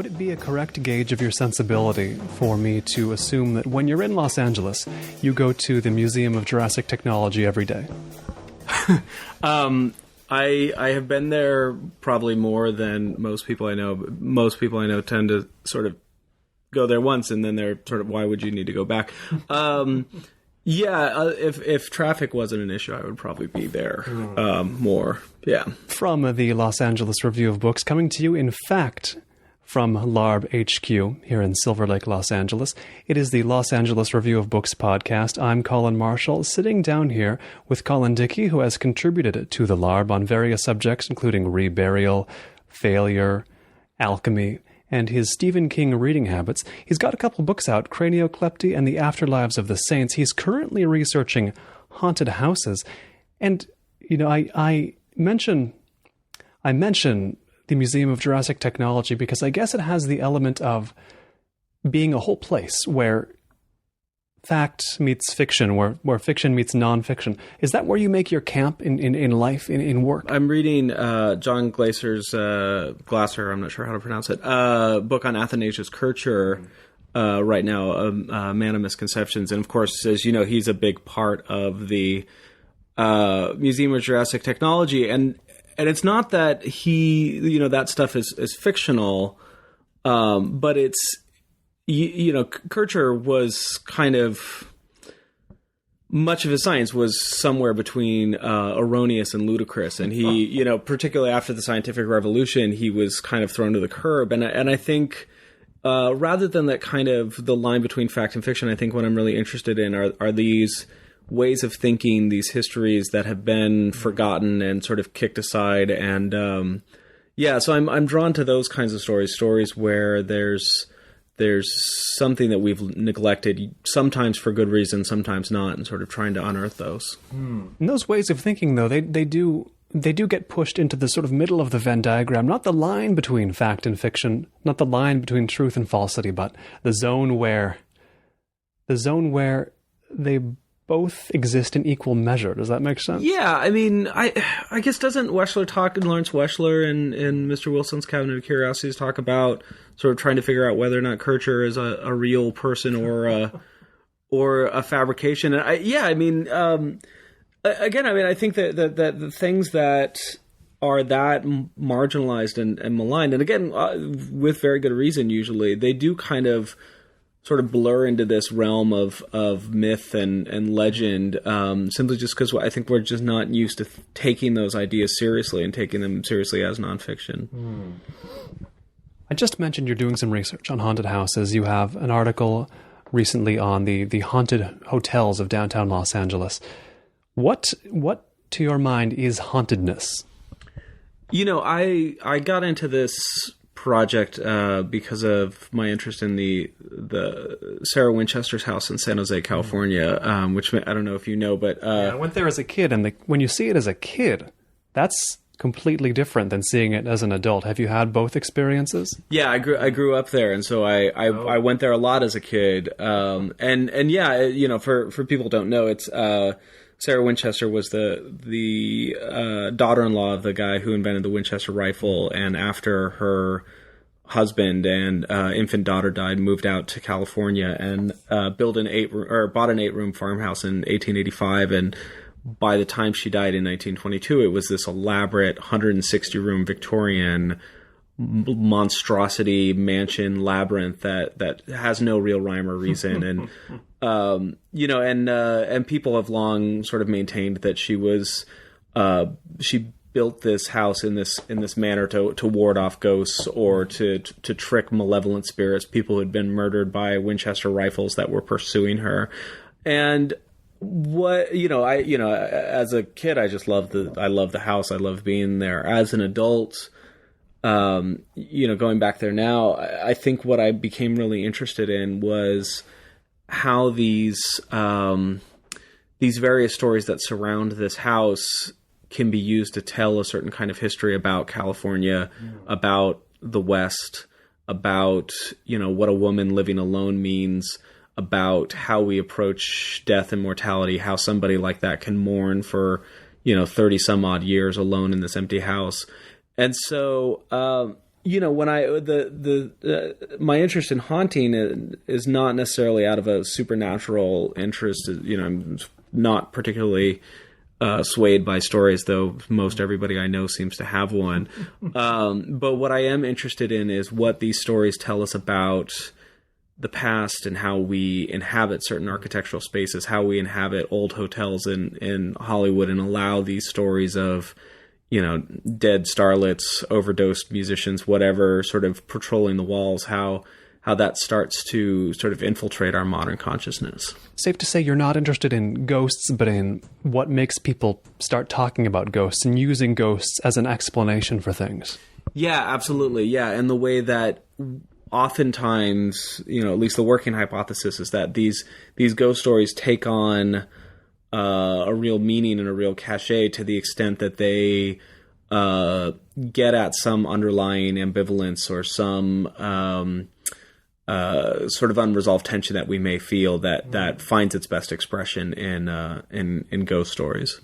would it be a correct gauge of your sensibility for me to assume that when you're in Los Angeles, you go to the Museum of Jurassic Technology every day? I have been there probably more than most people I know. But most people I know tend to sort of go there once, and then they're sort of, why would you need to go back? If traffic wasn't an issue, I would probably be there more. Yeah. From the Los Angeles Review of Books, coming to you, in fact, from LARB HQ here in Silver Lake, Los Angeles. It is the Los Angeles Review of Books podcast. I'm Colin Marshall, sitting down here with Colin Dickey, who has contributed to the LARB on various subjects, including reburial, failure, alchemy, and his Stephen King reading habits. He's got a couple books out, Cranioklepty and the Afterlives of the Saints. He's currently researching haunted houses. And, you know, I mention the Museum of Jurassic Technology because I guess it has the element of being a whole place where fact meets fiction, where fiction meets nonfiction. Is that where you make your camp in life, in work? I'm reading John Glaser's, Glasser, I'm not sure how to pronounce it, book on Athanasius Kircher right now, A Man of Misconceptions. And of course, as you know, he's a big part of the Museum of Jurassic Technology. And it's not that that stuff is fictional, but it's, Kircher was kind of, much of his science was somewhere between erroneous and ludicrous. And he, particularly after the scientific revolution, he was kind of thrown to the curb. And I think rather than that kind of the line between fact and fiction, I think what I'm really interested in are these ways of thinking, these histories that have been forgotten and sort of kicked aside. And so I'm drawn to those kinds of stories where there's something that we've neglected, sometimes for good reason, sometimes not, and sort of trying to unearth those. And those ways of thinking, though, they do get pushed into the sort of middle of the Venn diagram, not the line between fact and fiction, not the line between truth and falsity, but the zone where they both exist in equal measure. Does that make sense? Yeah, I mean, I guess doesn't Weschler talk, and Lawrence Weschler in Mr. Wilson's Cabinet of Curiosities talk about sort of trying to figure out whether or not Kircher is a real person or a fabrication? And I think that the things that are that marginalized and maligned, and again, with very good reason usually, they do kind of sort of blur into this realm of myth and legend, simply just because I think we're just not used to taking those ideas seriously and taking them seriously as nonfiction. I just mentioned you're doing some research on haunted houses. You have an article recently on the haunted hotels of downtown Los Angeles. What to your mind is hauntedness? I got into this project because of my interest in the Sarah Winchester's house in San Jose, California, which I don't know if you know, but I went there as a kid, and when you see it as a kid, that's completely different than seeing it as an adult. Have you had both experiences? Yeah, I grew up there, and so I went there a lot as a kid, for people who don't know, it's Sarah Winchester was the daughter-in-law of the guy who invented the Winchester rifle, and after her husband and infant daughter died, moved out to California and bought an 8-room farmhouse in 1885. And by the time she died in 1922, it was this elaborate 160-room Victorian monstrosity mansion labyrinth that has no real rhyme or reason. And and people have long sort of maintained that she built this house in this manner to ward off ghosts or to trick malevolent spirits, people who had been murdered by Winchester rifles that were pursuing her. And as a kid, I just loved the house. I loved being there. As an adult, going back there now, I think what I became really interested in was how these various stories that surround this house can be used to tell a certain kind of history about California, about the West, about, what a woman living alone means, about how we approach death and mortality, how somebody like that can mourn for, 30 some odd years alone in this empty house. And so, when my interest in haunting is not necessarily out of a supernatural interest. I'm not particularly swayed by stories, though most everybody I know seems to have one. But what I am interested in is what these stories tell us about the past and how we inhabit certain architectural spaces, how we inhabit old hotels in Hollywood and allow these stories of, dead starlets, overdosed musicians, whatever, sort of patrolling the walls, how that starts to sort of infiltrate our modern consciousness. Safe to say you're not interested in ghosts, but in what makes people start talking about ghosts and using ghosts as an explanation for things. Yeah, absolutely. Yeah, and the way that oftentimes, at least the working hypothesis is that these ghost stories take on a real meaning and a real cachet to the extent that they get at some underlying ambivalence or some sort of unresolved tension that we may feel that finds its best expression in ghost stories.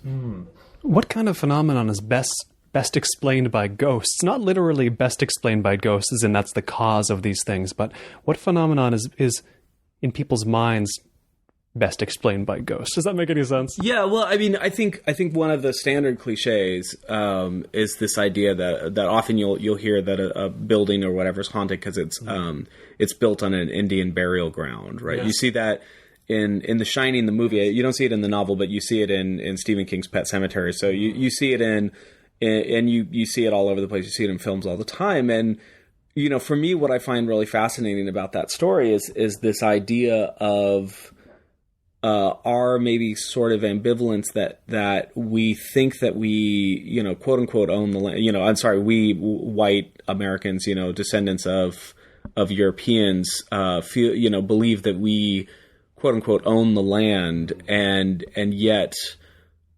What kind of phenomenon is best explained by ghosts? Not literally best explained by ghosts, as in that's the cause of these things, but what phenomenon is in people's minds best explained by ghosts? Does that make any sense? Yeah, well, I mean, I think one of the standard cliches is this idea that often you'll hear that a building or whatever is haunted because it's built on an Indian burial ground, right? Yes. You see that in The Shining, the movie. You don't see it in the novel, but you see it in Stephen King's Pet Sematary. So you see it and you see it all over the place. You see it in films all the time. And, for me, what I find really fascinating about that story is this idea of our maybe sort of ambivalence that we think that we, quote unquote, own the land. We white Americans, descendants of Europeans, believe that we, quote unquote, own the land, and yet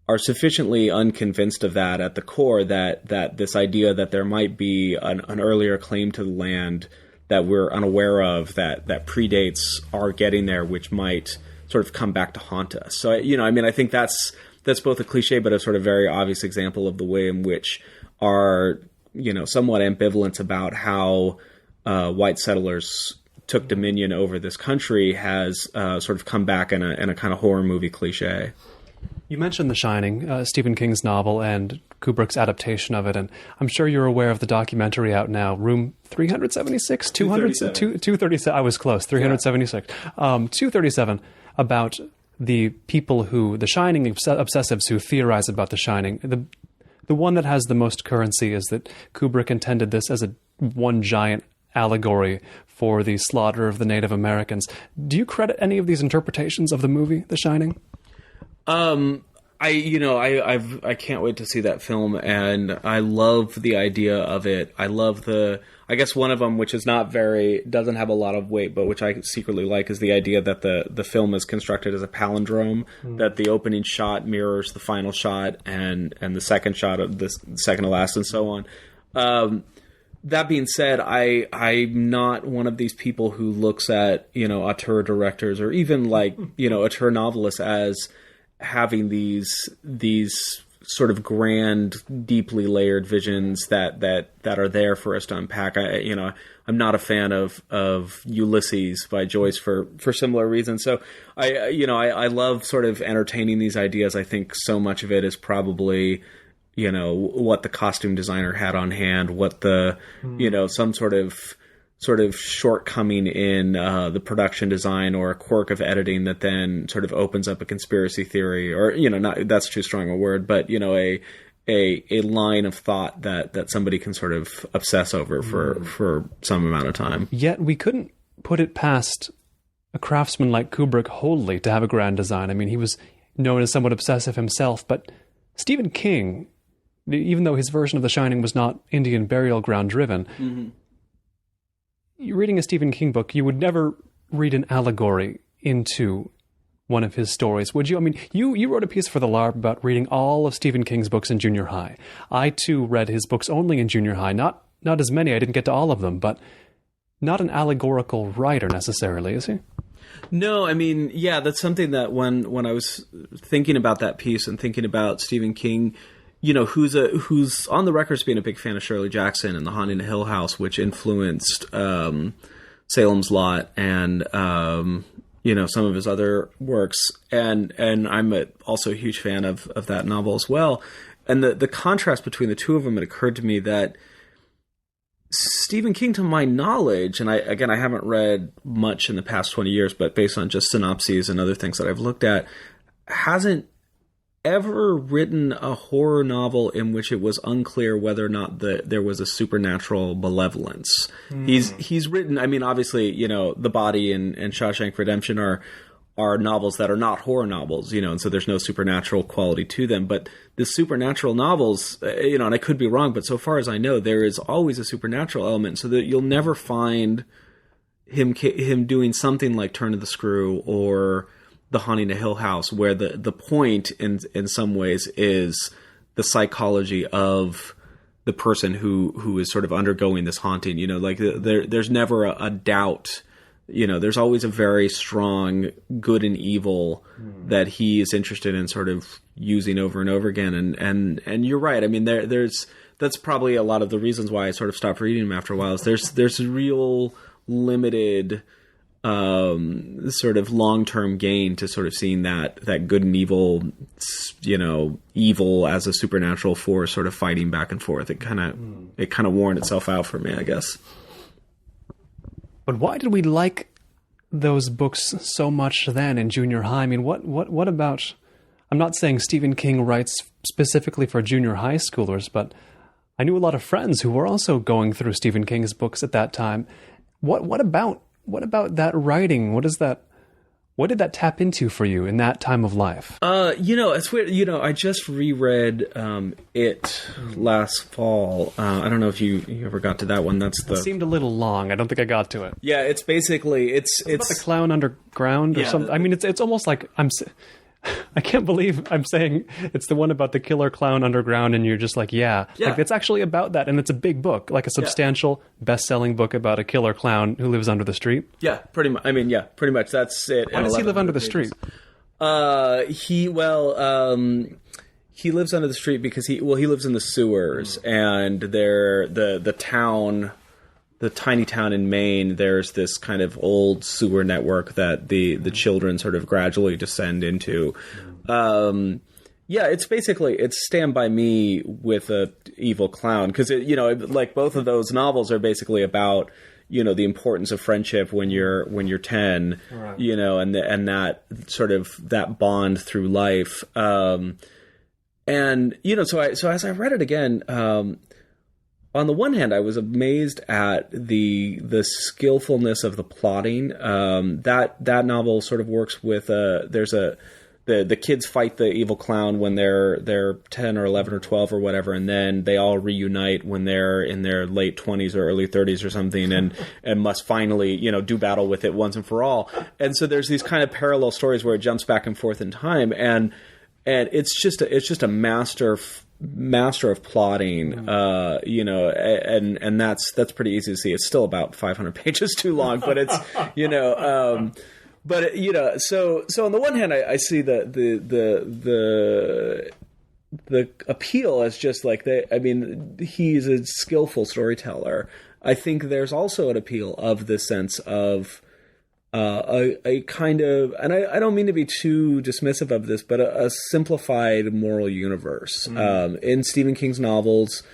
are sufficiently unconvinced of that at the core that this idea that there might be an earlier claim to the land that we're unaware of that predates our getting there, which might sort of come back to haunt us. So, I think that's both a cliche but a sort of very obvious example of the way in which our, somewhat ambivalence about how white settlers took dominion over this country has sort of come back in a kind of horror movie cliche. You mentioned The Shining, Stephen King's novel, and Kubrick's adaptation of it, and I'm sure you're aware of the documentary out now, Room 376, 237. I was close, 376. Yeah. 237, about the people who, the Shining obsessives who theorize about The Shining. The one that has the most currency is that Kubrick intended this as one giant allegory for the slaughter of the Native Americans. Do you credit any of these interpretations of the movie, The Shining? I can't wait to see that film, and I love the idea of it. I love I guess one of them, which is doesn't have a lot of weight, but which I secretly like, is the idea that the film is constructed as a palindrome, that the opening shot mirrors the final shot and the second shot of the second to last and so on. That being said, I'm not one of these people who looks at, auteur directors or even auteur novelists as having these sort of grand, deeply layered visions that are there for us to unpack. I'm not a fan of Ulysses by Joyce for similar reasons. So I love sort of entertaining these ideas. I think so much of it is probably, what the costume designer had on hand, what the, some sort of shortcoming in the production design or a quirk of editing that then sort of opens up a conspiracy theory, or not, that's too strong a word, but a line of thought that somebody can sort of obsess over for some amount of time. Yet we couldn't put it past a craftsman like Kubrick wholly to have a grand design. I mean, he was known as somewhat obsessive himself, but Stephen King, even though his version of The Shining was not Indian burial ground driven. Mm-hmm. Reading a Stephen King book, you would never read an allegory into one of his stories, would you? I mean, you wrote a piece for the LARB about reading all of Stephen King's books in junior high. I, too, read his books only in junior high. Not as many, I didn't get to all of them, but not an allegorical writer necessarily, is he? No, I mean, yeah, that's something that when I was thinking about that piece and thinking about Stephen King, who's on the record as being a big fan of Shirley Jackson and The Haunting of Hill House, which influenced Salem's Lot and some of his other works, and I'm also a huge fan of that novel as well. And the contrast between the two of them, it occurred to me that Stephen King, to my knowledge, and I haven't read much in the past 20 years, but based on just synopses and other things that I've looked at, hasn't ever written a horror novel in which it was unclear whether or not there was a supernatural malevolence. He's written, I mean, obviously, The Body and Shawshank Redemption are novels that are not horror novels, and so there's no supernatural quality to them. But the supernatural novels, and I could be wrong, but so far as I know, there is always a supernatural element, so that you'll never find him doing something like Turn of the Screw or The Haunting of Hill House, where the point in some ways is the psychology of the person who is sort of undergoing this haunting. There's never a doubt. There's always a very strong good and evil that he is interested in sort of using over and over again. And you're right. I mean, that's probably a lot of the reasons why I sort of stopped reading him after a while. Is there's real limited sort of long-term gain to sort of seeing that good and evil, evil as a supernatural force sort of fighting back and forth. It kind of worn itself out for me, I guess. But why did we like those books so much then in junior high? I mean, what about... I'm not saying Stephen King writes specifically for junior high schoolers, but I knew a lot of friends who were also going through Stephen King's books at that time. What about that writing? What did that tap into for you in that time of life? It's weird. I just reread It last fall. I don't know if you ever got to that one. It seemed a little long. I don't think I got to it. Yeah, it's basically it's about the clown underground or something. I mean, it's almost like I can't believe I'm saying it's the one about the killer clown underground, and you're just like, yeah. Like, it's actually about that, and it's a big book, like a substantial best-selling book about a killer clown who lives under the street. Yeah, pretty much. I mean, yeah, pretty much. That's it. Why does he live under the street? He lives under the street because he lives in the sewers, and the town. The tiny town in Maine, there's this kind of old sewer network that the children sort of gradually descend into. It's Stand By Me with a evil clown, because like both of those novels are basically about the importance of friendship when you're 10, right. And that sort of that bond through life. So as I read it again. On the one hand, I was amazed at the skillfulness of the plotting. That novel sort of works with the kids fight the evil clown when they're 10 or 11 or 12 or whatever, and then they all reunite when they're in their late 20s or early 30s or something, and must finally do battle with it once and for all. And so there's these kind of parallel stories where it jumps back and forth in time, and it's just a master of plotting, and that's pretty easy to see. It's still about 500 pages too long, but it's, so on the one hand, I see the appeal as just like he's a skillful storyteller. I think there's also an appeal of this sense of, a kind of, and I don't mean to be too dismissive of this, but a simplified moral universe. In Stephen King's novels,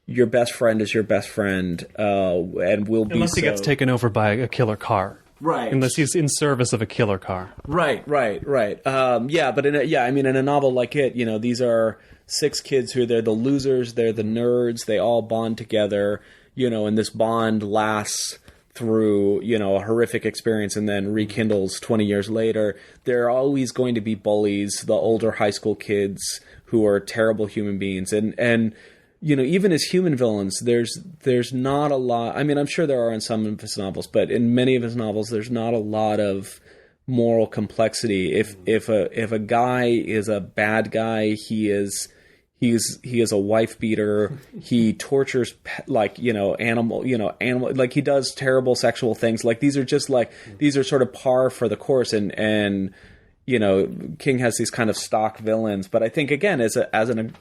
your best friend is your best friend, and will be unless he gets taken over by a killer car, right? Unless he's in service of a killer car, right. But in a novel like it, these are 6 kids who they're the losers, they're the nerds, they all bond together, and this bond lasts through, a horrific experience and then rekindles 20 years later. There are always going to be bullies, the older high school kids who are terrible human beings. And even as human villains, there's not a lot. I mean, I'm sure there are in some of his novels, but in many of his novels, there's not a lot of moral complexity. If a guy is a bad guy, he is a wife beater. He tortures animal, like he does terrible sexual things. Like these are sort of par for the course. And King has these kind of stock villains. But I think again, as an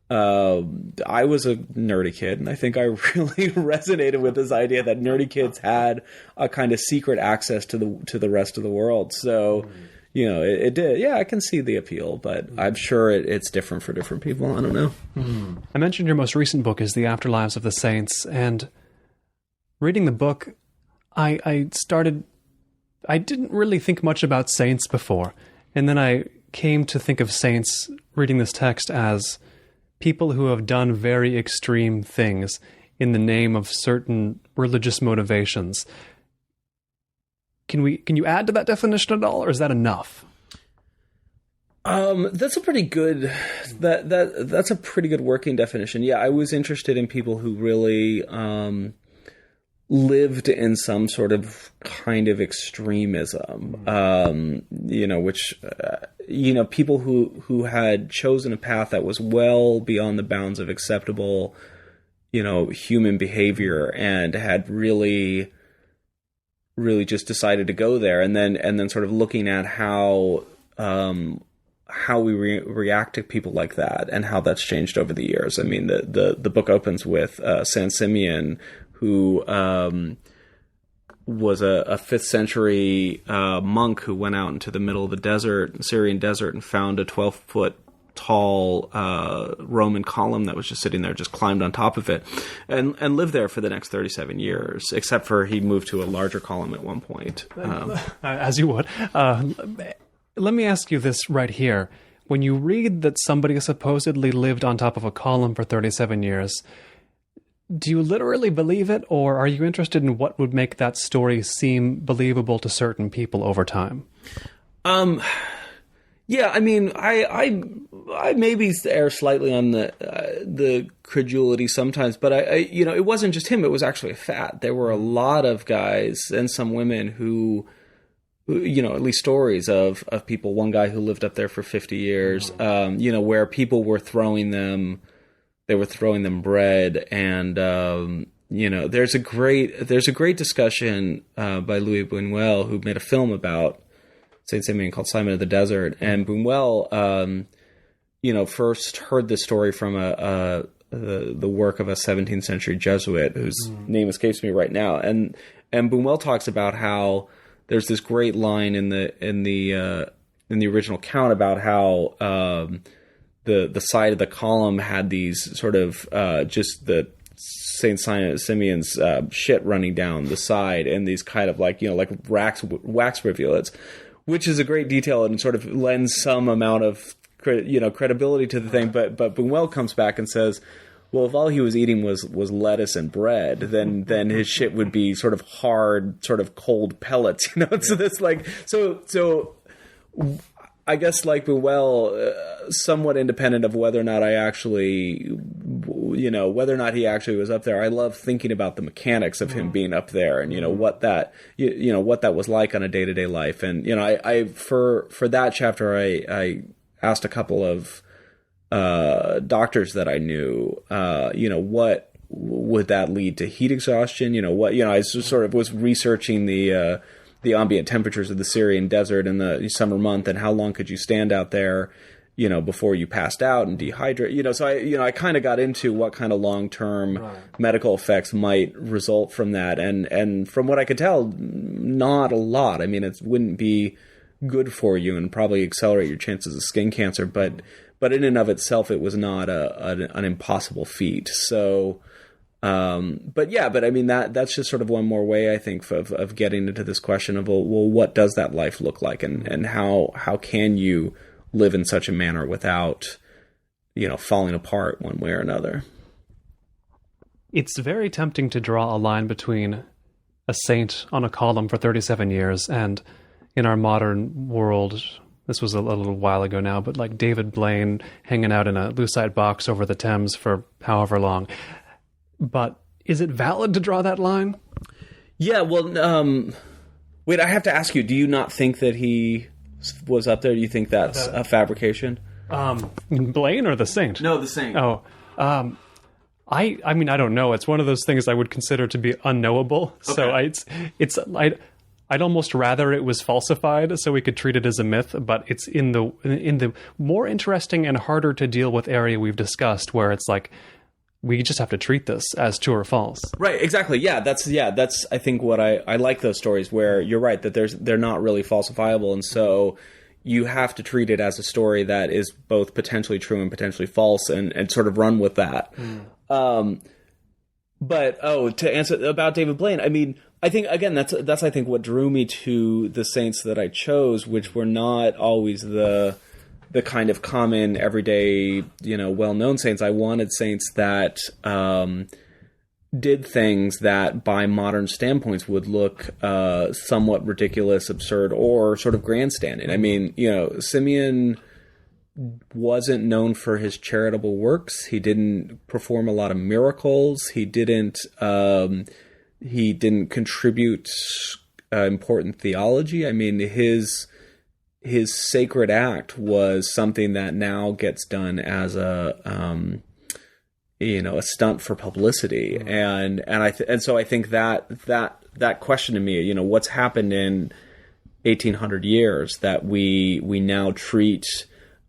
I was a nerdy kid, and I think I really resonated with this idea that nerdy kids had a kind of secret access to the rest of the world. So, it did. Yeah, I can see the appeal, but I'm sure it's different for different people. I don't know. I mentioned your most recent book is The Afterlives of the Saints, and reading the book, I didn't really think much about saints before, and then I came to think of saints reading this text as people who have done very extreme things in the name of certain religious motivations. Can you add to that definition at all, or is that enough? That's a pretty good that's a pretty good working definition. Yeah, I was interested in people who really lived in some sort of kind of extremism, which people who had chosen a path that was well beyond the bounds of acceptable, human behavior, and had really just decided to go there, and then sort of looking at how we react to people like that and how that's changed over the years. I mean, the book opens with Saint Simeon, who was a 5th century monk who went out into the middle of the Syrian desert, and found a 12-foot tall Roman column that was just sitting there, just climbed on top of it, and lived there for the next 37 years, except for he moved to a larger column at one point. As you would. Let me ask you this right here. When you read that somebody supposedly lived on top of a column for 37 years, do you literally believe it, or are you interested in what would make that story seem believable to certain people over time? Yeah, I mean, I maybe err slightly on the credulity sometimes, but it wasn't just him. It was actually a fact. There were a lot of guys and some women who at least stories of people. One guy who lived up there for 50 years, where people were throwing them. They were throwing them bread, and there's a great discussion by Louis Buñuel, who made a film about Saint Simeon called Simon of the Desert. And Buñuel, first heard this story from the work of a 17th century Jesuit whose name escapes me right now. And Buñuel talks about how there's this great line in the original count about how the side of the column had these sort of just the Saint Simeon's shit running down the side, and these kind of like wax rivulets, which is a great detail and sort of lends some amount of credibility to the thing. But Buñuel comes back and says, well, if all he was eating was lettuce and bread, then his shit would be sort of hard, sort of cold pellets, Yeah. So this so I guess like Buñuel, somewhat independent of whether or not he actually was up there. I love thinking about the mechanics of him being up there, and what that what that was like on a day-to-day life. And I for that chapter I asked a couple of doctors that I knew, what would that lead to heat exhaustion? I sort of was researching the ambient temperatures of the Syrian desert in the summer month, and how long could you stand out there, before you passed out and dehydrate, so I kind of got into what kind of long-term medical effects might result from that. And from what I could tell, not a lot. I mean, it wouldn't be good for you and probably accelerate your chances of skin cancer, but in and of itself, it was not an impossible feat. So, but I mean, that's just sort of one more way, I think, of getting into this question of, well, what does that life look like, and how can you live in such a manner without, falling apart one way or another? It's very tempting to draw a line between a saint on a column for 37 years and, in our modern world, this was a little while ago now, but like David Blaine hanging out in a lucite box over the Thames for however long. But is it valid to draw that line? Yeah, well, wait, I have to ask you, do you not think that he was up there? Do you think that's a fabrication? Blaine or the saint? No, the saint. Oh, I mean, I don't know. It's one of those things I would consider to be unknowable. Okay. So I'd almost rather it was falsified so we could treat it as a myth, but it's in the more interesting and harder to deal with area we've discussed, where it's like, we just have to treat this as true or false. Right, exactly. That's I think what I like those stories where you're right that they're not really falsifiable, and so you have to treat it as a story that is both potentially true and potentially false, and sort of run with that. But to answer about David Blaine, I mean, I think again that's I think what drew me to the saints that I chose, which were not always the kind of common, everyday, well-known saints. I wanted saints that did things that, by modern standpoints, would look somewhat ridiculous, absurd, or sort of grandstanding. I mean, Simeon wasn't known for his charitable works. He didn't perform a lot of miracles. He didn't contribute important theology. I mean, his sacred act was something that now gets done as a stunt for publicity, and so I think that question to me, what's happened in 1800 years that we now treat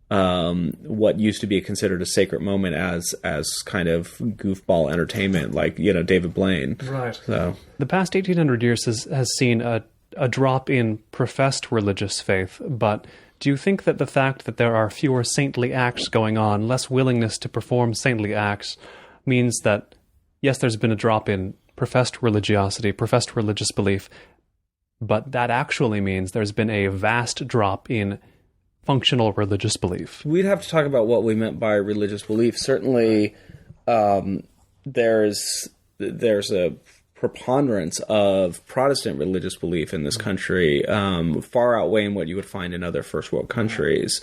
what used to be considered a sacred moment as kind of goofball entertainment, like David Blaine. Right. So the past 1800 years has seen a drop in professed religious faith, but do you think that the fact that there are fewer saintly acts going on, less willingness to perform saintly acts, means that, yes, there's been a drop in professed religiosity, professed religious belief, but that actually means there's been a vast drop in functional religious belief? We'd have to talk about what we meant by religious belief. Certainly, there's a preponderance of Protestant religious belief in this country, far outweighing what you would find in other first world countries.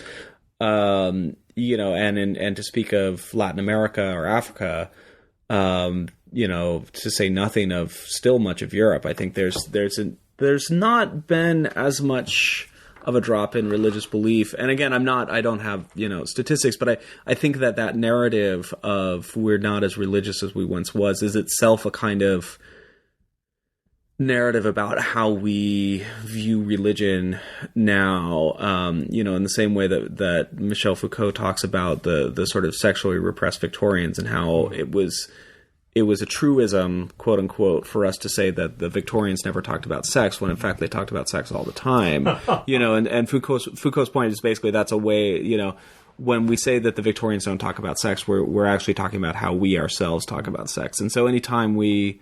And to speak of Latin America or Africa, to say nothing of still much of Europe, I think there's not been as much of a drop in religious belief. And again, I don't have, statistics, but I think that narrative of we're not as religious as we once was is itself a kind of narrative about how we view religion now, in the same way that Michel Foucault talks about the sort of sexually repressed Victorians, and how it was a truism, quote unquote, for us to say that the Victorians never talked about sex, when in fact they talked about sex all the time. And Foucault's point is basically that's a way, when we say that the Victorians don't talk about sex, we're actually talking about how we ourselves talk about sex. And so anytime we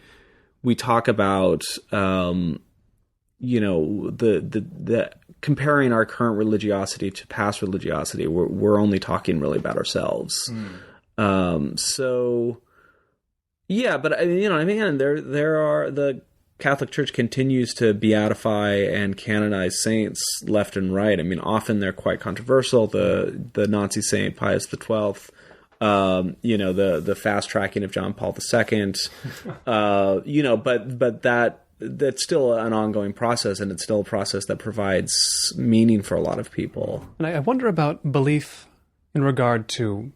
talk about, the comparing our current religiosity to past religiosity, we're only talking really about ourselves. So yeah, but there are, the Catholic Church continues to beatify and canonize saints left and right. I mean, often they're quite controversial. The Nazi saint Pius XII. The fast tracking of John Paul II, but that's still an ongoing process, and it's still a process that provides meaning for a lot of people. And I wonder about belief in regard to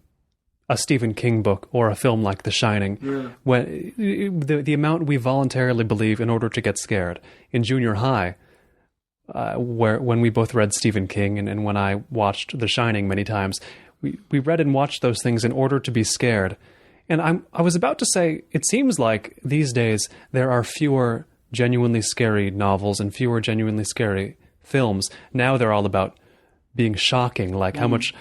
a Stephen King book or a film like The Shining, when the amount we voluntarily believe in order to get scared. In junior high, when we both read Stephen King, and when I watched The Shining many times, we read and watched those things in order to be scared. And I was about to say, it seems like these days there are fewer genuinely scary novels and fewer genuinely scary films. Now they're all about being shocking, like how much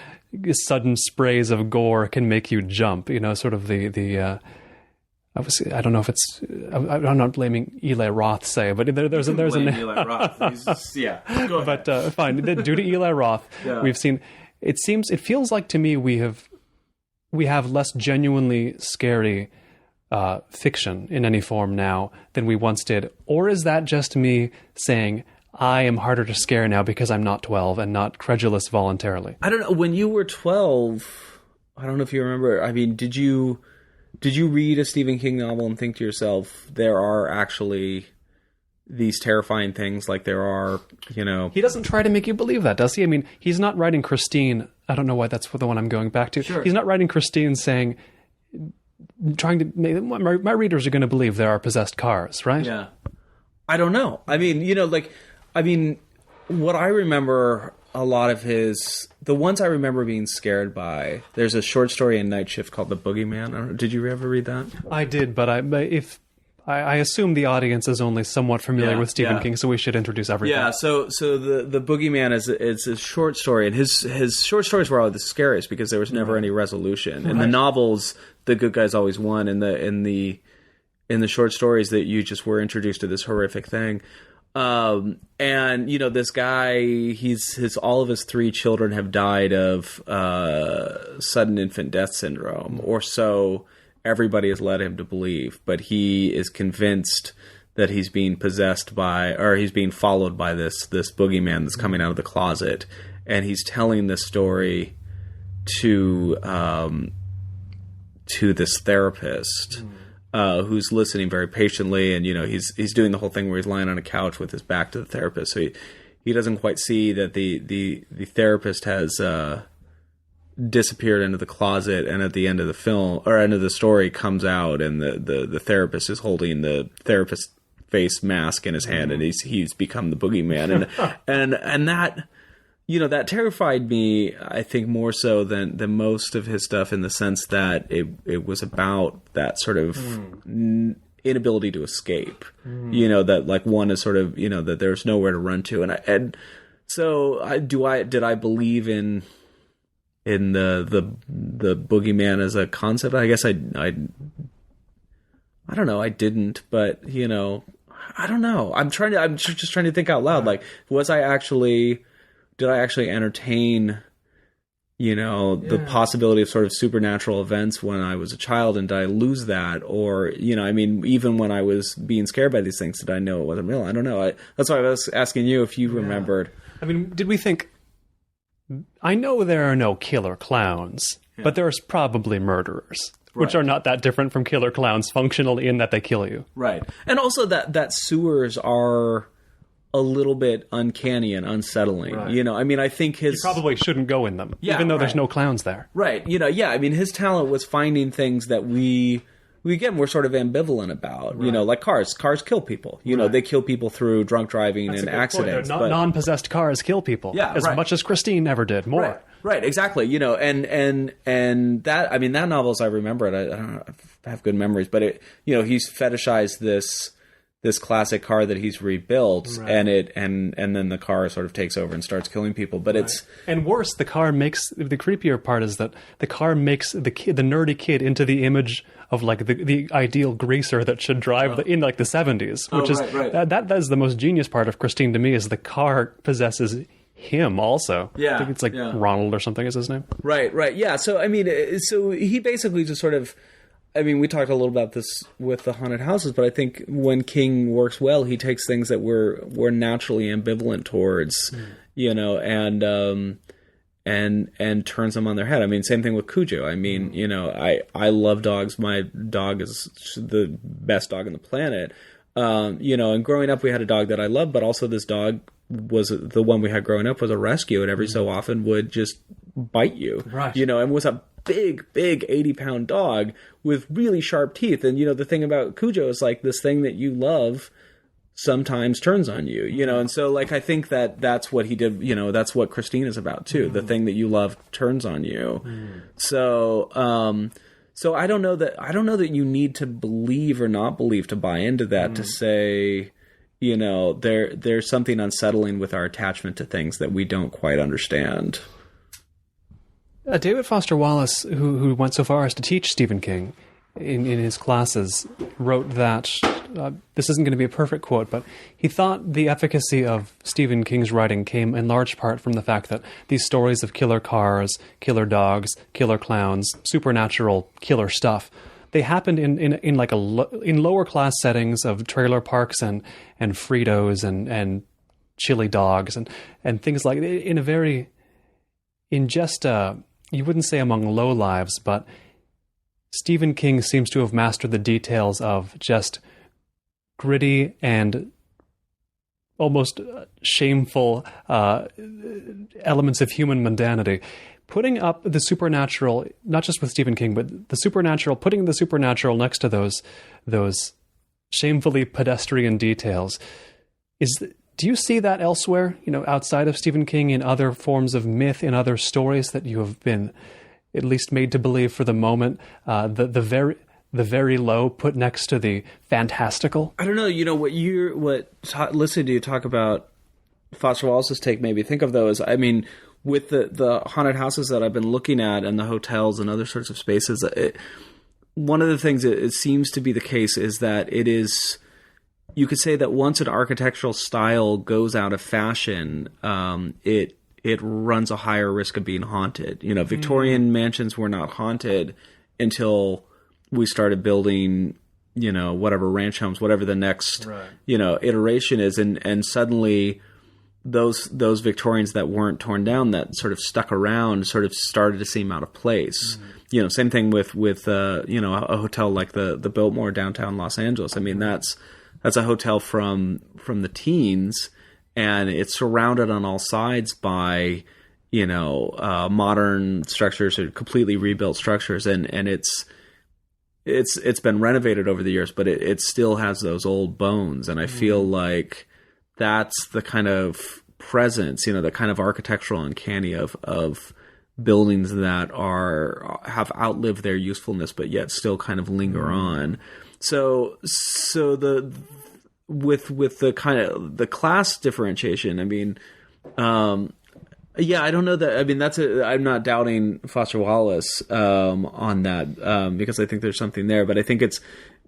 sudden sprays of gore can make you jump. Sort of the obviously, I don't know if it's. I'm not blaming Eli Roth, but there's Eli Roth. Go ahead. But fine, due to Eli Roth, we've seen. It feels like to me we have less genuinely scary fiction in any form now than we once did. Or is that just me saying I am harder to scare now because I'm not 12 and not credulous voluntarily? I don't know. When you were 12, I don't know if you remember. I mean, did you read a Stephen King novel and think to yourself, there are actually these terrifying things, like there are, He doesn't try to make you believe that, does he? I mean, he's not writing Christine. I don't know why that's the one I'm going back to. Sure. He's not writing Christine saying, trying to make my readers are going to believe there are possessed cars, right? Yeah. I don't know. I mean, what I remember a lot of the ones I remember being scared by, there's a short story in Night Shift called The Boogeyman. Did you ever read that? I did, but I assume the audience is only somewhat familiar with Stephen King, so we should introduce everything. Yeah, so the Boogeyman is a short story, and his short stories were always the scariest because there was never any resolution. In the novels, the good guys always won. In the short stories, that you just were introduced to this horrific thing. And this guy, all of his 3 children have died of sudden infant death syndrome, or so everybody has led him to believe. But he is convinced that he's being possessed by, or he's being followed by this boogeyman that's coming out of the closet, and he's telling this story to this therapist. Who's listening very patiently, and he's doing the whole thing where he's lying on a couch with his back to the therapist, so he doesn't quite see that the therapist has disappeared into the closet, and at the end of the film or end of the story comes out, and the therapist is holding the therapist face mask in his hand, and he's become the boogeyman, and that. That terrified me, I think, more so than most of his stuff, in the sense that it was about that sort of inability to escape. That like one is sort of, that there's nowhere to run to. And so did I believe in the boogeyman as a concept? I guess I don't know. I didn't, but I don't know. I'm just trying to think out loud. Like, did I actually entertain, the possibility of sort of supernatural events when I was a child, and did I lose that? Or, even when I was being scared by these things, did I know it wasn't real? I don't know. That's why I was asking you if you remembered. I mean, did we think, I know there are no killer clowns, but there's probably murderers, which are not that different from killer clowns functionally in that they kill you. Right. And also that sewers are a little bit uncanny and unsettling. Right. I think you probably shouldn't go in them, even though there's no clowns there. Right. His talent was finding things that we again, we're sort of ambivalent about, like cars. Cars kill people. They kill people through drunk driving and accidents. Non-possessed cars kill people. As much as Christine ever did. More. Right. Exactly. And that, that novel, as I remember it, I don't know, I have good memories, but it, he's fetishized this classic car that he's rebuilt, and then the car sort of takes over and starts killing people. But and worse, the creepier part is that the car makes the nerdy kid into the image of like the ideal greaser that should drive in like the 70s, which is that is the most genius part of Christine to me, is the car possesses him also. I think it's like Ronald or something is his name. Right. Yeah. So so he basically just sort of. We talked a little about this with the haunted houses, but I think when King works well, he takes things that we're naturally ambivalent towards, and turns them on their head. Same thing with Cujo. I love dogs. My dog is the best dog on the planet. And growing up, we had a dog that I loved, but also this dog was the one we had growing up was a rescue, and every so often would just bite you, and was a big 80-pound dog with really sharp teeth. And the thing about Cujo is like this thing that you love sometimes turns on you, and so like I think that's what he did. That's what Christine is about too. The thing that you love turns on you. So I don't know that you need to believe or not believe to buy into that, to say there's something unsettling with our attachment to things that we don't quite understand. David Foster Wallace, who went so far as to teach Stephen King in his classes, wrote that, this isn't going to be a perfect quote, but he thought the efficacy of Stephen King's writing came in large part from the fact that these stories of killer cars, killer dogs, killer clowns, supernatural killer stuff, they happened in lower class settings of trailer parks and Fritos and chili dogs and things like that, you wouldn't say among low lives, but Stephen King seems to have mastered the details of just gritty and almost shameful elements of human mundanity. Putting up the supernatural, not just with Stephen King, but the supernatural, putting the supernatural next to those shamefully pedestrian details. Do you see that elsewhere, outside of Stephen King, in other forms of myth, in other stories that you have been at least made to believe for the moment, the very low put next to the fantastical? I don't know. Listening to you talk about Foster Wallace's take made me think of those. I mean, with the haunted houses that I've been looking at and the hotels and other sorts of spaces, one of the things that it seems to be the case is that it is, you could say that once an architectural style goes out of fashion, it runs a higher risk of being haunted. Victorian mansions were not haunted until we started building, whatever ranch homes, whatever the next, iteration is. And suddenly those Victorians that weren't torn down, that sort of stuck around, sort of started to seem out of place. Same thing with a hotel like the Biltmore downtown Los Angeles. I mean, that's a hotel from the teens, and it's surrounded on all sides by, modern structures or completely rebuilt structures. And it's been renovated over the years, but it still has those old bones. And I feel like that's the kind of presence, the kind of architectural uncanny of buildings that have outlived their usefulness, but yet still kind of linger on. So with the kind of the class differentiation, I mean, I don't know that. I mean, I'm not doubting Foster Wallace on that because I think there's something there. But I think it's,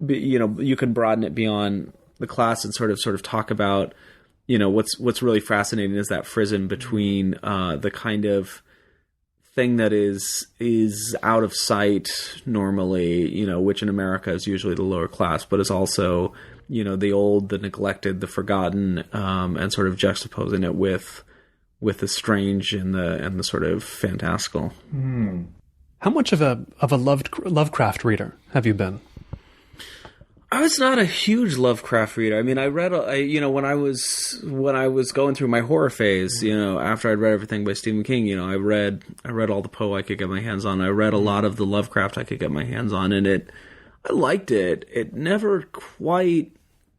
you can broaden it beyond the class and sort of talk about, what's really fascinating is that frisson between the kind of thing that is out of sight normally, which in America is usually the lower class, but is also, the old, the neglected, the forgotten, and sort of juxtaposing it with the strange and the sort of fantastical. How much of a Lovecraft reader have you been? I was not a huge Lovecraft reader. I mean, I read, when I was going through my horror phase, after I'd read everything by Stephen King, I read all the Poe I could get my hands on. I read a lot of the Lovecraft I could get my hands on, and I liked it. It never quite,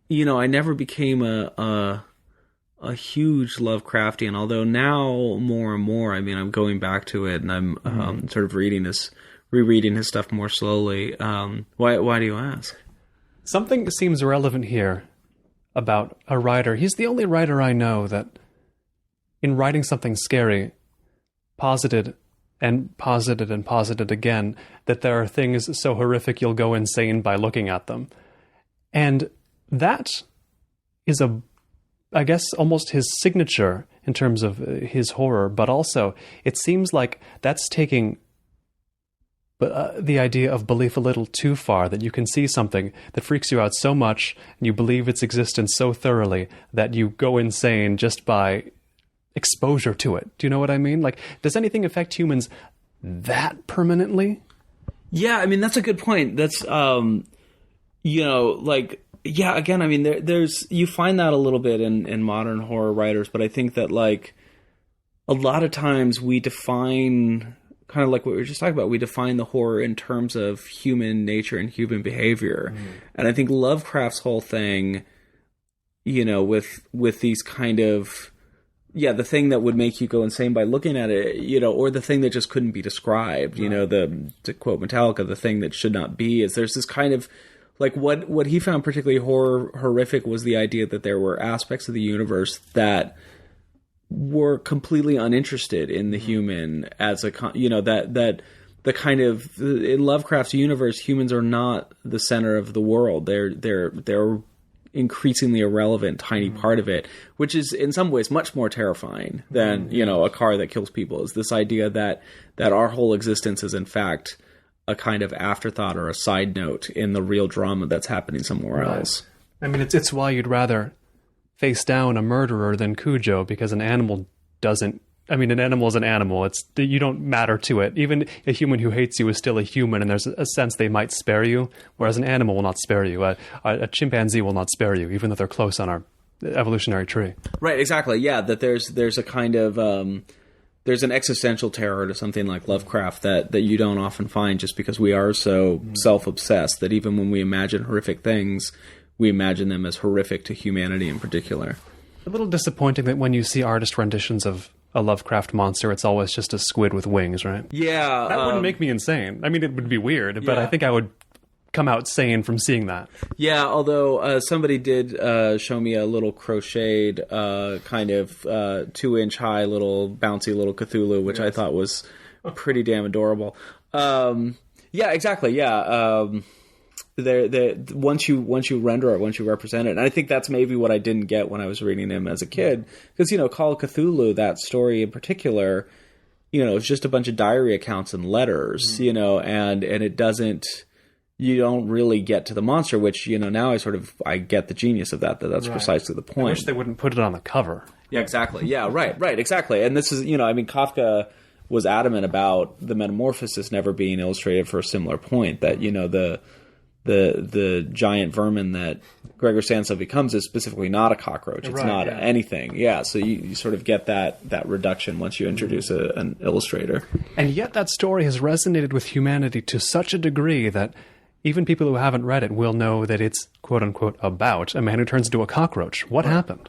I never became a huge Lovecraftian, although now more and more, I mean, I'm going back to it and I'm sort of rereading his stuff more slowly. Why do you ask? Something seems relevant here about a writer. He's the only writer I know that, in writing something scary, posited again that there are things so horrific you'll go insane by looking at them. And that is I guess, almost his signature in terms of his horror, but also it seems like that's taking the idea of belief a little too far, that you can see something that freaks you out so much and you believe its existence so thoroughly that you go insane just by exposure to it. Do you know what I mean? Like, does anything affect humans that permanently? Yeah, I mean, that's a good point. That's, yeah, again, I mean, there's you find that a little bit in modern horror writers, but I think that, like, a lot of times we define, kind of like what we were just talking about, we define the horror in terms of human nature and human behavior. And I think Lovecraft's whole thing, with these kind of, the thing that would make you go insane by looking at it, or the thing that just couldn't be described, to quote Metallica, the thing that should not be, is there's this kind of, like, what he found particularly horrific was the idea that there were aspects of the universe that were completely uninterested in the human as a, that the kind of, in Lovecraft's universe, humans are not the center of the world. They're increasingly irrelevant, tiny part of it, which is in some ways much more terrifying than, a car that kills people. Is this idea that our whole existence is in fact a kind of afterthought or a side note in the real drama that's happening somewhere else. I mean, it's why you'd rather face down a murderer than Cujo, because an animal doesn't. I mean, an animal is an animal. You don't matter to it. Even a human who hates you is still a human, and there's a sense they might spare you, whereas an animal will not spare you. A chimpanzee will not spare you, even though they're close on our evolutionary tree. Right, exactly. Yeah, that there's a kind of there's an existential terror to something like Lovecraft that you don't often find, just because we are so self-obsessed that even when we imagine horrific things, we imagine them as horrific to humanity in particular. A little disappointing that when you see artist renditions of a Lovecraft monster, it's always just a squid with wings, right? Yeah. That wouldn't make me insane. I mean, it would be weird, but Yeah. I think I would come out sane from seeing that. Yeah, although somebody did show me a little crocheted, kind of 2-inch high little bouncy little Cthulhu, which I thought was pretty damn adorable. Yeah, exactly. Yeah. Once you render it, once you represent it, and I think that's maybe what I didn't get when I was reading him as a kid, because Call of Cthulhu, that story in particular, it's just a bunch of diary accounts and letters, and it doesn't. You don't really get to the monster, which now I get the genius of that's right. Precisely the point. I wish they wouldn't put it on the cover. Yeah, exactly. Yeah, right, exactly. And this is Kafka was adamant about the metamorphosis never being illustrated for a similar point, that the giant vermin that Gregor Samsa becomes is specifically not a cockroach. It's not anything. Yeah, so you sort of get that reduction once you introduce an illustrator. And yet that story has resonated with humanity to such a degree that even people who haven't read it will know that it's, quote unquote, about a man who turns into a cockroach. What happened?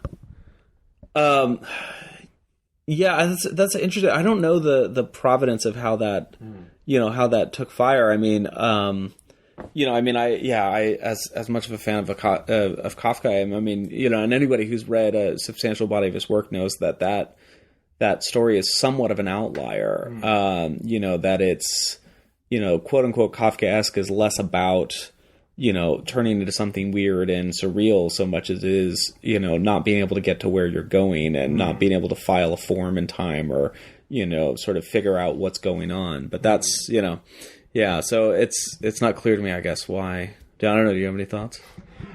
Yeah, that's interesting. I don't know the provenance of how that, how that took fire. I mean, I as much of a fan of Kafka am. I mean, and anybody who's read a substantial body of his work knows that story is somewhat of an outlier. That it's, quote unquote Kafkaesque is less about, turning into something weird and surreal so much as it is, not being able to get to where you're going and not being able to file a form in time or, sort of figure out what's going on. But that's, yeah, so it's not clear to me, I guess, why. I don't know. Do you have any thoughts?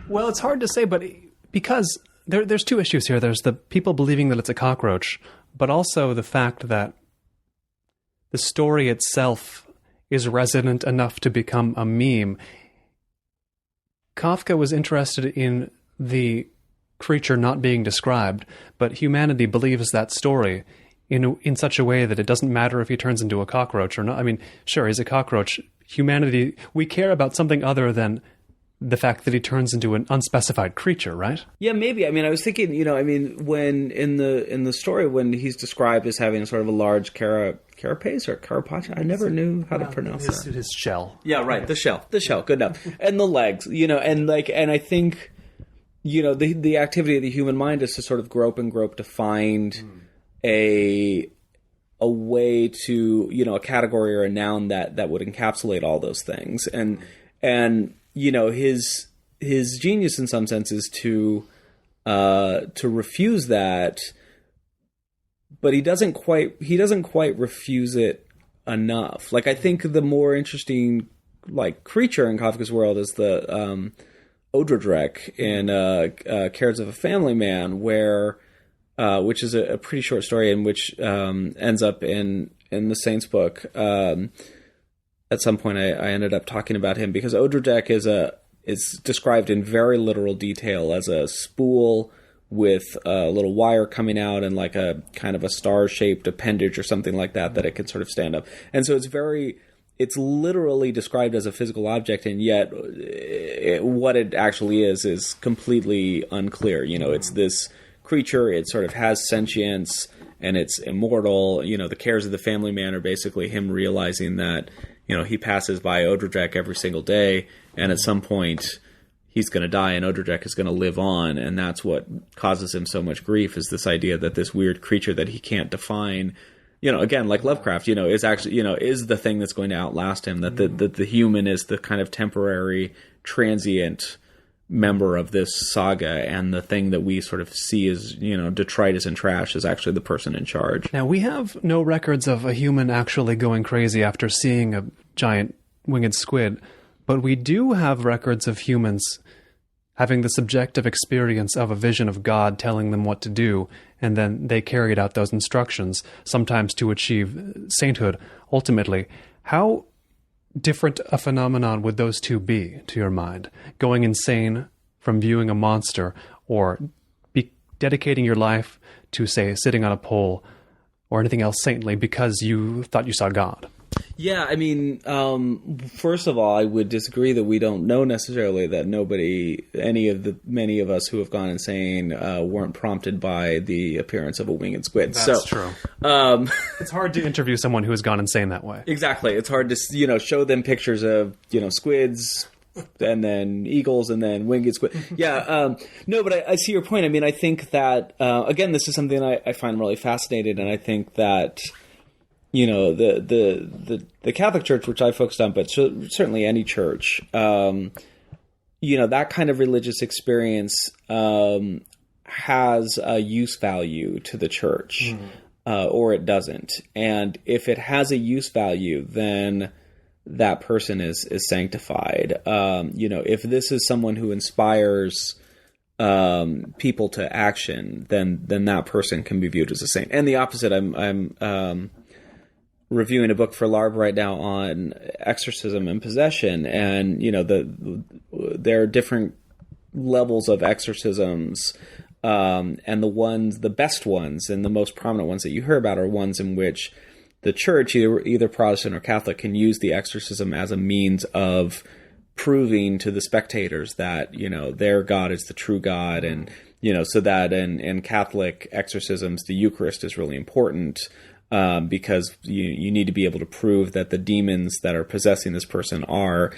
Well, it's hard to say, but because there's two issues here. There's the people believing that it's a cockroach, but also the fact that the story itself is resonant enough to become a meme. Kafka was interested in the creature not being described, but humanity believes that story in such a way that it doesn't matter if he turns into a cockroach or not. I mean, sure, he's a cockroach. Humanity, we care about something other than the fact that he turns into an unspecified creature, right? Yeah, maybe. I mean, I was thinking, when in the story, when he's described as having a sort of a large carapace or carapace, I never knew how to pronounce that. His shell. Yeah, right. The shell. Good enough. And the legs, and I think, the activity of the human mind is to sort of grope to find a way to, a category or a noun that would encapsulate all those things. And his genius in some sense is to refuse that, but he doesn't quite refuse it enough. Like, I think the more interesting creature in Kafka's world is the Odradrek in Cares of a Family Man, where which is a pretty short story in which ends up in the Saints book. At some point, I ended up talking about him because Odradrek is described in very literal detail as a spool with a little wire coming out and like a kind of a star-shaped appendage or something like that it can sort of stand up. And so it's literally described as a physical object, and yet what it actually is completely unclear. It's this creature, it sort of has sentience, and it's immortal. The Cares of the Family Man are basically him realizing that, he passes by Odradrek every single day, and at some point he's going to die, and Odradrek is going to live on, and that's what causes him so much grief, is this idea that this weird creature that he can't define, again, like Lovecraft, is actually, is the thing that's going to outlast him, that the human is the kind of temporary, transient member of this saga, and the thing that we sort of see as, detritus and trash is actually the person in charge. Now, we have no records of a human actually going crazy after seeing a giant winged squid, but we do have records of humans having the subjective experience of a vision of God telling them what to do, and then they carried out those instructions, sometimes to achieve sainthood, ultimately. How different a phenomenon would those two be, to your mind? Going insane from viewing a monster, or dedicating your life to, say, sitting on a pole or anything else saintly because you thought you saw God? Yeah, I mean, first of all, I would disagree that we don't know necessarily that many of us who have gone insane weren't prompted by the appearance of a winged squid. That's true. It's hard to interview someone who has gone insane that way. Exactly. It's hard to, show them pictures of, squids and then eagles and then winged squid. Yeah. No, but I see your point. I mean, I think that, again, this is something I find really fascinating, and I think that, the Catholic Church, which I focused on, but certainly any church, that kind of religious experience has a use value to the church, or it doesn't. And if it has a use value, then that person is sanctified. If this is someone who inspires people to action, then that person can be viewed as a saint. And the opposite, I'm reviewing a book for LARB right now on exorcism and possession, and there are different levels of exorcisms, and the best ones and the most prominent ones that you hear about are ones in which the church, either Protestant or Catholic, can use the exorcism as a means of proving to the spectators that their God is the true God, and so that in Catholic exorcisms the Eucharist is really important. Because you need to be able to prove that the demons that are possessing this person are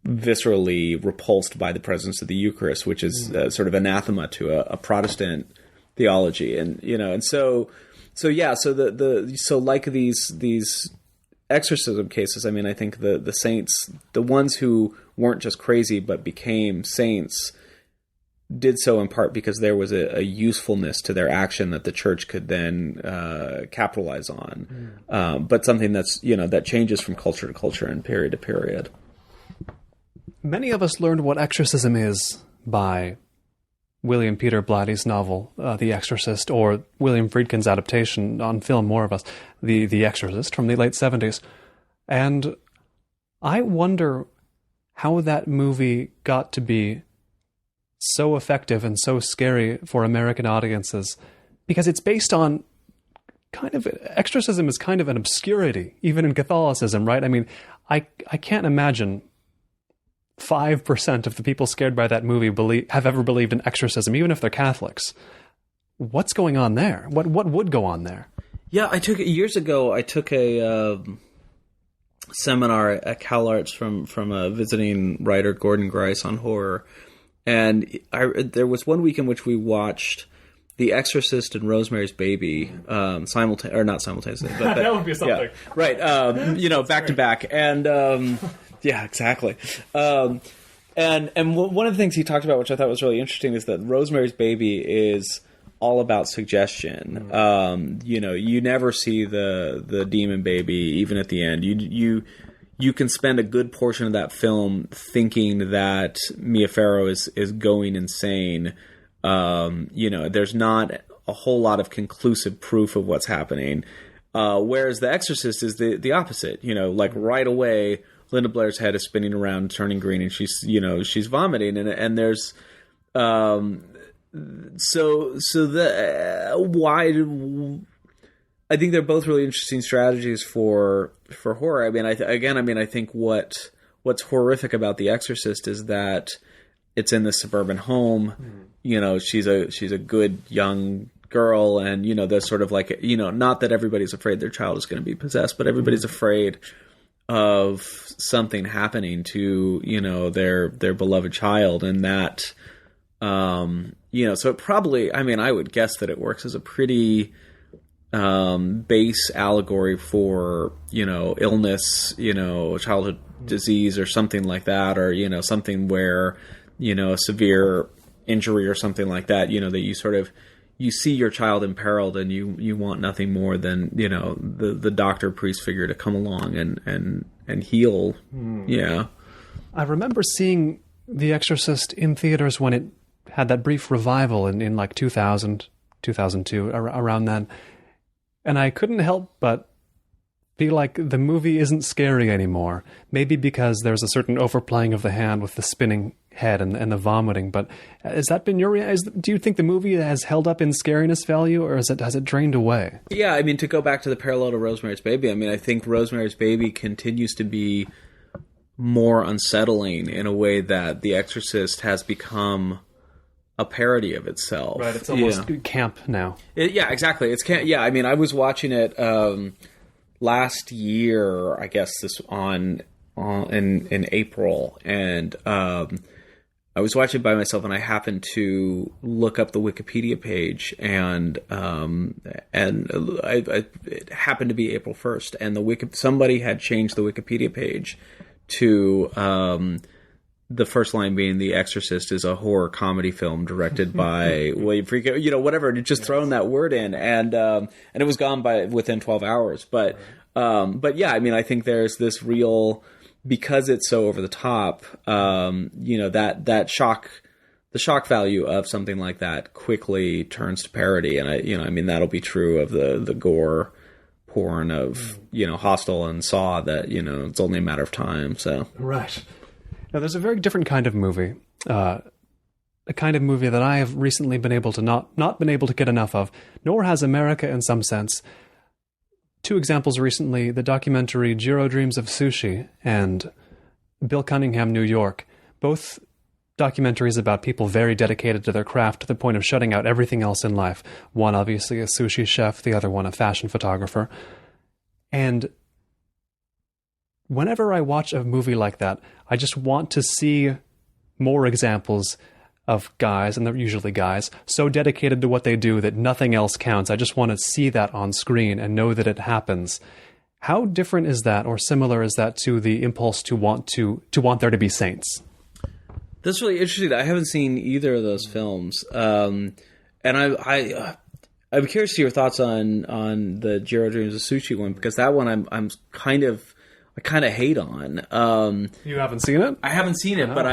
viscerally repulsed by the presence of the Eucharist, which is sort of anathema to a Protestant theology, and so like these exorcism cases. I mean, I think the saints, the ones who weren't just crazy but became saints, did so in part because there was a usefulness to their action that the church could then capitalize on, but something that's that changes from culture to culture and period to period. Many of us learned what exorcism is by William Peter Blatty's novel, The Exorcist, or William Friedkin's adaptation on film, more of us, The Exorcist from the late 70s. And I wonder how that movie got to be so effective and so scary for American audiences, because it's based on exorcism is kind of an obscurity, even in Catholicism, right? I mean, I can't imagine 5% of the people scared by that movie have ever believed in exorcism, even if they're Catholics. What's going on there? What would go on there? Yeah, years ago, I took a seminar at CalArts from a visiting writer, Gordon Grice, on horror. And there was one week in which we watched The Exorcist and Rosemary's Baby not simultaneously. But that would be something. Yeah, right. Back to back. And yeah, exactly. And one of the things he talked about, which I thought was really interesting, is that Rosemary's Baby is all about suggestion. You never see the demon baby, even at the end. You can spend a good portion of that film thinking that Mia Farrow is going insane. There's not a whole lot of conclusive proof of what's happening. Whereas The Exorcist is the opposite. Like right away, Linda Blair's head is spinning around, turning green, and she's vomiting, and there's I think they're both really interesting strategies for horror. I mean, I think what's horrific about The Exorcist is that it's in this suburban home. She's a good young girl, and there's sort of like not that everybody's afraid their child is going to be possessed, but everybody's afraid of something happening to their beloved child, and that so it probably, I would guess that it works as a pretty base allegory for illness, childhood disease or something like that, or something where a severe injury or something like that, that you see your child imperiled, and you want nothing more than the doctor priest figure to come along and heal. Yeah, I remember seeing The Exorcist in theaters when it had that brief revival in like 2000, 2002, around then. And I couldn't help but feel like the movie isn't scary anymore. Maybe because there's a certain overplaying of the hand with the spinning head and the vomiting. But has that been your do you think the movie has held up in scariness value, or has it drained away? Yeah, I mean, to go back to the parallel to Rosemary's Baby, I mean, I think Rosemary's Baby continues to be more unsettling in a way that The Exorcist has become a parody of itself. Right, it's almost camp now. Yeah, exactly. It's camp. Yeah, I mean, I was watching it last year, I guess in April, and I was watching it by myself, and I happened to look up the Wikipedia page, and it happened to be April 1st, and somebody had changed the Wikipedia page to the first line being "The Exorcist is a horror comedy film directed by William Friedkin," whatever, just throwing that word in, and it was gone within 12 hours. But yeah, I mean, I think there's this real, because it's so over the top, that the shock value of something like that quickly turns to parody, and I mean, that'll be true of the gore porn of Hostel and Saw, that it's only a matter of time. So right. Now, there's a very different kind of movie, a kind of movie that I have recently been able to not been able to get enough of, nor has America in some sense. Two examples recently: the documentary Jiro Dreams of Sushi and Bill Cunningham, New York. Both documentaries about people very dedicated to their craft to the point of shutting out everything else in life. One, obviously, a sushi chef, the other one, a fashion photographer. And whenever I watch a movie like that, I just want to see more examples of guys, and they're usually guys, so dedicated to what they do that nothing else counts. I just want to see that on screen and know that it happens. How different is that, or similar is that, to the impulse to want there to be saints? That's really interesting. I haven't seen either of those films, and I'm curious to your thoughts on the Jiro Dreams of Sushi one, because that one I kind of hate on. You haven't seen it? I haven't seen it, but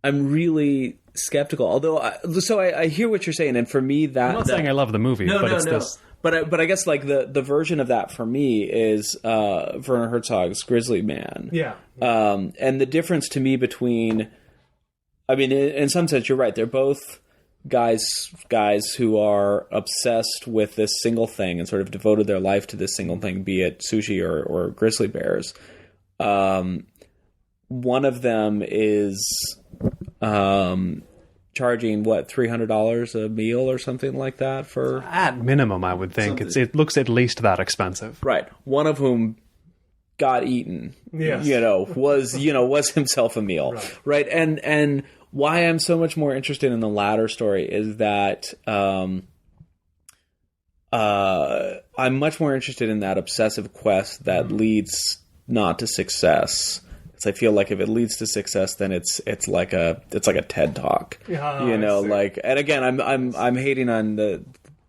I'm really skeptical. Although, I hear what you're saying, and for me, that I'm not saying I love the movie, this. But I guess like the version of that for me is Werner Herzog's Grizzly Man. Yeah. And the difference to me between, I mean, in some sense, you're right. They're both guys who are obsessed with this single thing and sort of devoted their life to this single thing, be it sushi or grizzly bears. One of them is charging $300 a meal or something like that for, at minimum, I would think it looks at least that expensive. Right. One of whom got eaten. Yes. Was himself a meal. Right. And why I'm so much more interested in the latter story is that I'm much more interested in that obsessive quest that leads not to success. Because I feel like if it leads to success, then it's like a TED Talk. And again, I'm hating on the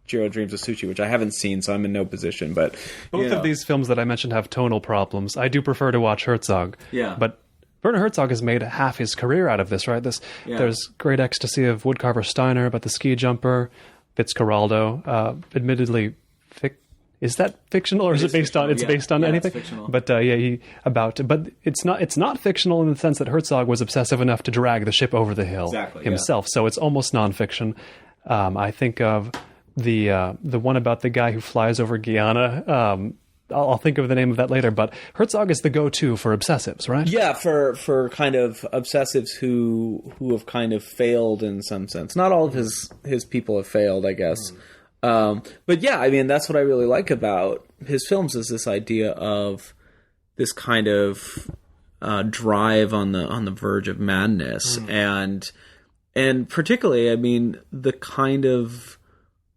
Jiro Dreams of Sushi, which I haven't seen, so I'm in no position. But both of these films that I mentioned have tonal problems. I do prefer to watch Herzog. Yeah. But Werner Herzog has made half his career out of this, right? There's Great Ecstasy of Woodcarver Steiner, but the ski jumper, Fitzcarraldo, admittedly, is that fictional, or is it based on? It's based on anything. It's fictional. But but it's not fictional in the sense that Herzog was obsessive enough to drag the ship over the hill himself. Yeah. So it's almost nonfiction. I think of the one about the guy who flies over Guyana. I'll think of the name of that later. But Herzog is the go-to for obsessives, right? Yeah, for kind of obsessives who have kind of failed in some sense. Not all of his people have failed, I guess. But yeah, I mean, that's what I really like about his films, is this idea of this kind of drive on the verge of madness, and particularly, I mean, the kind of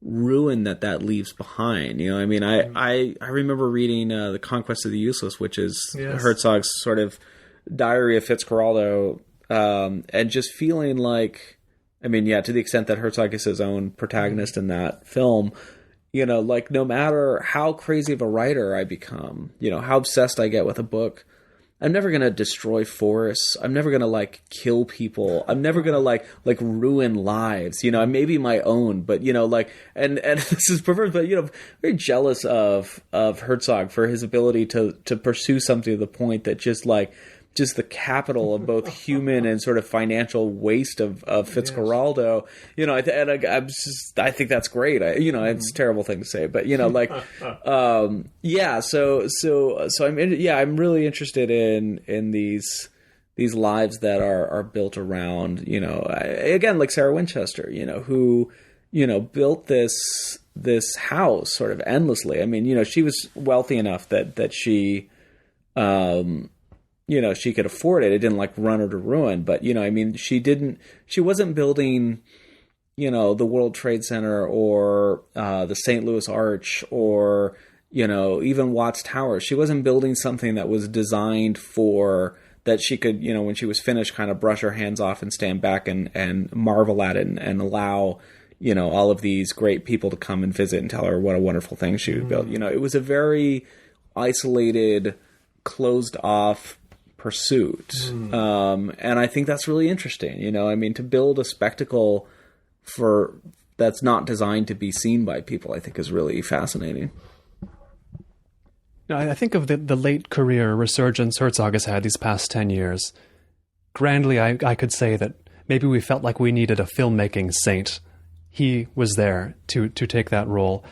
ruin that leaves behind. I mean, I remember reading The Conquest of the Useless, which is Herzog's sort of diary of Fitzcarraldo, and just feeling like, I mean, yeah, to the extent that Herzog is his own protagonist in that film, like, no matter how crazy of a writer I become, how obsessed I get with a book, I'm never gonna destroy forests. I'm never gonna like kill people. I'm never gonna like ruin lives. You know, maybe my own, but you know, like, and this is perverse, but you know, very jealous of Herzog for his ability to pursue something to the point that just the capital of both human and sort of financial waste of Fitzcarraldo, you know, I think that's great. It's a terrible thing to say, but you know, like, yeah. So I'm really interested in these lives that are built around, you know, again, like Sarah Winchester, you know, who, you know, built this house sort of endlessly. I mean, you know, she was wealthy enough that she, you know, she could afford it. It didn't like run her to ruin, but you know, I mean, she wasn't building, you know, the World Trade Center or the St. Louis Arch or, you know, even Watts Tower. She wasn't building something that was designed for that she could, you know, when she was finished, kind of brush her hands off and stand back and marvel at it and allow, you know, all of these great people to come and visit and tell her what a wonderful thing she would build. You know, it was a very isolated, closed off pursuit. And I think that's really interesting. You know, I mean, to build a spectacle that's not designed to be seen by people, I think is really fascinating. Now, I think of the late career resurgence Herzog has had these past 10 years. Grandly, I could say that maybe we felt like we needed a filmmaking saint. He was there to take that role.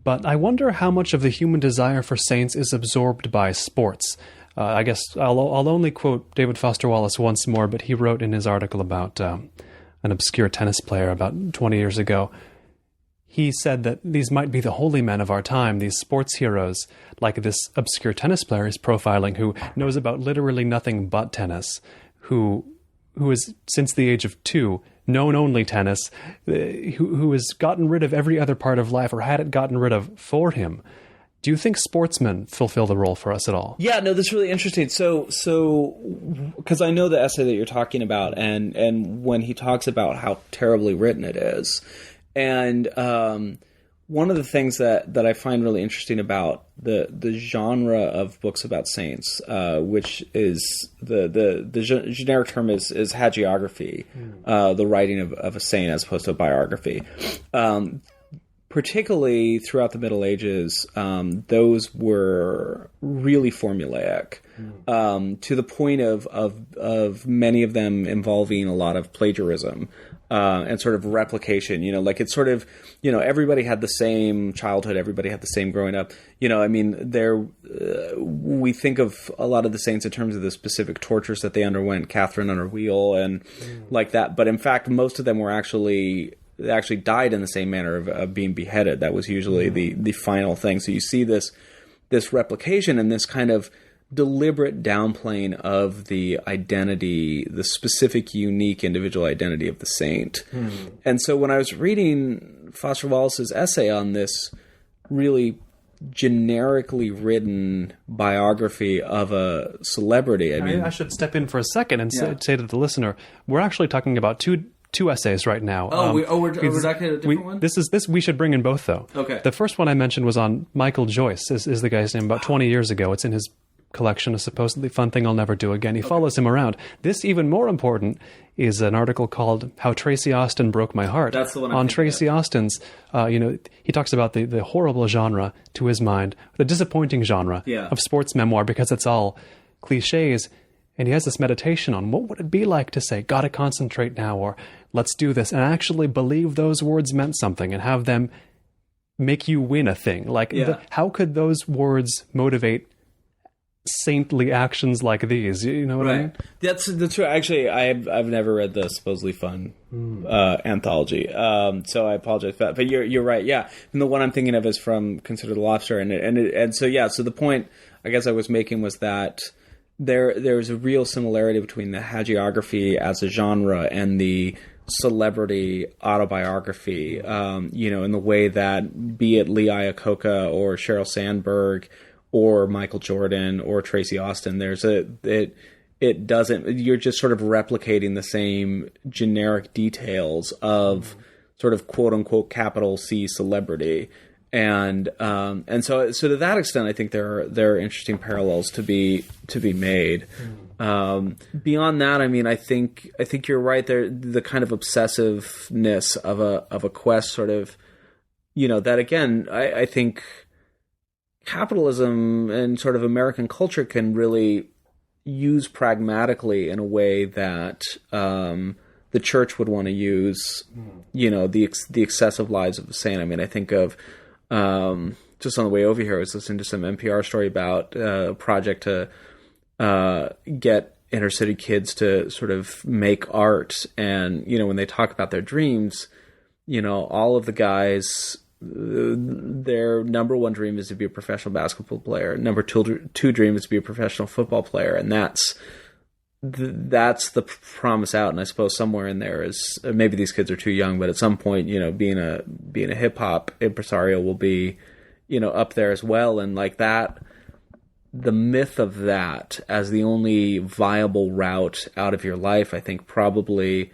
But I wonder how much of the human desire for saints is absorbed by sports. I guess I'll only quote David Foster Wallace once more, but he wrote in his article about an obscure tennis player about 20 years ago. He said that these might be the holy men of our time, these sports heroes, like this obscure tennis player he's profiling who knows about literally nothing but tennis, who is, since the age of 2, known only tennis, who has gotten rid of every other part of life or had it gotten rid of for him. Do you think sportsmen fulfill the role for us at all? Yeah, no, that's really interesting. So, because I know the essay that you're talking about, and when he talks about how terribly written it is, and one of the things that I find really interesting about the genre of books about saints, which is the generic term is hagiography, the writing of a saint as opposed to a biography. Particularly throughout the Middle Ages, those were really formulaic, to the point of many of them involving a lot of plagiarism and sort of replication. You know, like it's sort of, you know, everybody had the same childhood, everybody had the same growing up. You know, I mean, we think of a lot of the saints in terms of the specific tortures that they underwent, Catherine on her wheel and like that. But in fact, most of them were actually died in the same manner of being beheaded. That was usually the final thing. So you see this replication and this kind of deliberate downplaying of the identity, the specific, unique, individual identity of the saint. And so when I was reading Foster Wallace's essay on this really generically written biography of a celebrity, I mean, I should step in for a second and say to the listener, we're actually talking about two essays right now. We're talking a different one? We should bring in both, though. Okay. The first one I mentioned was on Michael Joyce, is the guy's name, about 20 years ago. It's in his collection, a supposedly fun thing I'll never do again. He follows him around. This, even more important, is an article called How Tracy Austin Broke My Heart. That's the one on Tracy Austin's, he talks about the horrible genre, to his mind, the disappointing genre of sports memoir, because it's all cliches. And he has this meditation on what would it be like to say, gotta concentrate now, or let's do this, and actually believe those words meant something and have them make you win a thing. Like, how could those words motivate saintly actions like these? You know what I mean? That's true. Actually, I've never read the supposedly fun anthology, so I apologize for that. But you're right. Yeah, and the one I'm thinking of is from Consider the Lobster, and so the point I guess I was making was that there's a real similarity between the hagiography as a genre and the celebrity autobiography, in the way that, be it Lee Iacocca or Sheryl Sandberg or Michael Jordan or Tracy Austin, it doesn't, you're just sort of replicating the same generic details of sort of quote unquote capital C celebrity. So to that extent, I think there are interesting parallels to be made. Beyond that, I mean, I think you're right. There, the kind of obsessiveness of a quest, sort of, that again, I think capitalism and sort of American culture can really use pragmatically in a way that the church would want to use, the excessive lives of a saint. I mean, I think of just on the way over here, I was listening to some NPR story about a project to get inner city kids to sort of make art. And, when they talk about their dreams, all of the guys, their number one dream is to be a professional basketball player. Number two dream is to be a professional football player. And that's the promise out. And I suppose somewhere in there is, maybe these kids are too young, but at some point, being a hip hop impresario will be, up there as well. And like that, the myth of that as the only viable route out of your life, I think probably